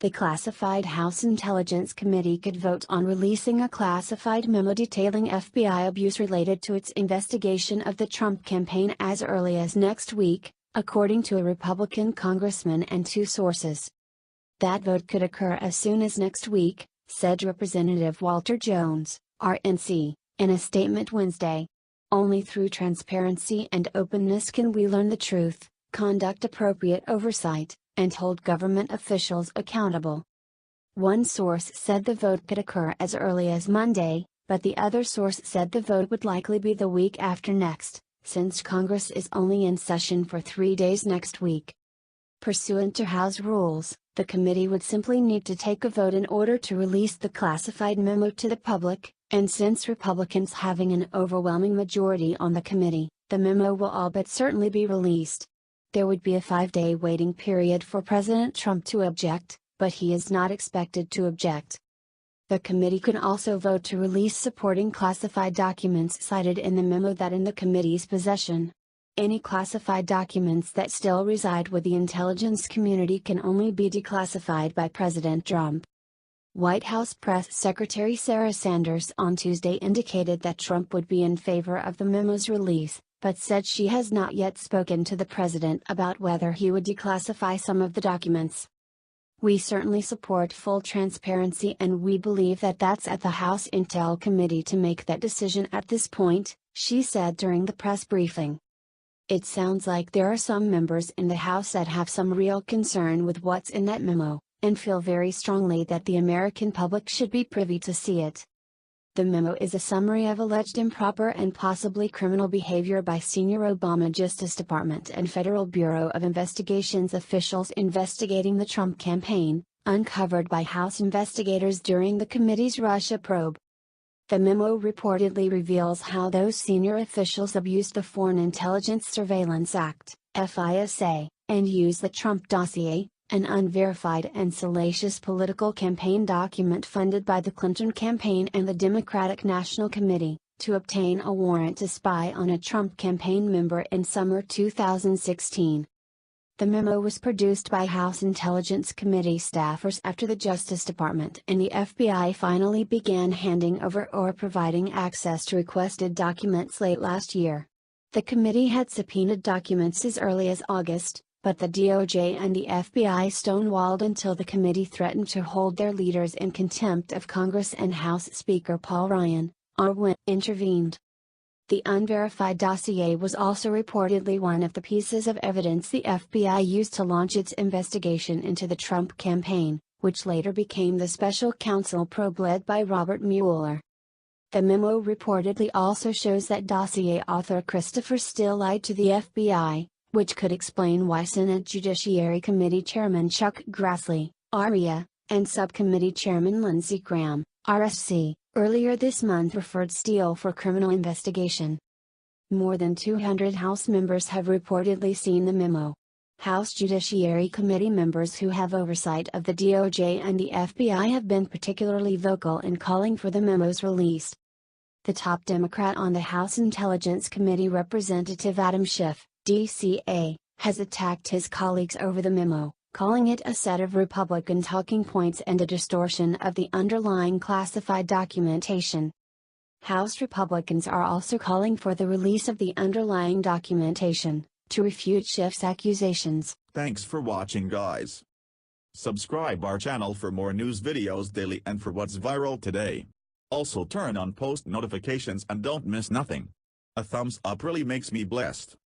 The classified House Intelligence Committee could vote on releasing a classified memo detailing FBI abuse related to its investigation of the Trump campaign as early as next week, according to a Republican congressman and two sources. That vote could occur as soon as next week, said Representative Walter Jones, RNC, in a statement Wednesday. Only through transparency and openness can we learn the truth, conduct appropriate oversight, and hold government officials accountable. One source said the vote could occur as early as Monday, but the other source said the vote would likely be the week after next, since Congress is only in session for 3 days next week. Pursuant to House rules, the committee would simply need to take a vote in order to release the classified memo to the public, and since Republicans having an overwhelming majority on the committee, the memo will all but certainly be released. There would be a 5-day waiting period for President Trump to object, but he is not expected to object. The committee could also vote to release supporting classified documents cited in the memo that in the committee's possession. Any classified documents that still reside with the intelligence community can only be declassified by President Trump. White House Press Secretary Sarah Sanders on Tuesday indicated that Trump would be in favor of the memo's release, but said she has not yet spoken to the president about whether he would declassify some of the documents. "We certainly support full transparency and we believe that that's at the House Intel Committee to make that decision at this point," she said during the press briefing. "It sounds like there are some members in the House that have some real concern with what's in that memo, and feel very strongly that the American public should be privy to see it." The memo is a summary of alleged improper and possibly criminal behavior by senior Obama Justice Department and Federal Bureau of Investigations officials investigating the Trump campaign, uncovered by House investigators during the committee's Russia probe. The memo reportedly reveals how those senior officials abused the Foreign Intelligence Surveillance Act, FISA, and used the Trump dossier, an unverified and salacious political campaign document funded by the Clinton campaign and the Democratic National Committee, to obtain a warrant to spy on a Trump campaign member in summer 2016. The memo was produced by House Intelligence Committee staffers after the Justice Department and the FBI finally began handing over or providing access to requested documents late last year. The committee had subpoenaed documents as early as August, but the DOJ and the FBI stonewalled until the committee threatened to hold their leaders in contempt of Congress and House Speaker Paul Ryan, Arwin, intervened. The unverified dossier was also reportedly one of the pieces of evidence the FBI used to launch its investigation into the Trump campaign, which later became the special counsel probe led by Robert Mueller. The memo reportedly also shows that dossier author Christopher Steele lied to the FBI, which could explain why Senate Judiciary Committee Chairman Chuck Grassley, RIA, and Subcommittee Chairman Lindsey Graham, RSC, earlier this month referred Steele for criminal investigation. More than 200 House members have reportedly seen the memo. House Judiciary Committee members who have oversight of the DOJ and the FBI have been particularly vocal in calling for the memo's release. The top Democrat on the House Intelligence Committee, Representative Adam Schiff, DCA, has attacked his colleagues over the memo, calling it a set of Republican talking points and a distortion of the underlying classified documentation. House Republicans are also calling for the release of the underlying documentation, to refute Schiff's accusations. Thanks for watching, guys. Subscribe our channel for more news videos daily and for what's viral today. Also turn on post notifications and don't miss nothing. A thumbs up really makes me blessed.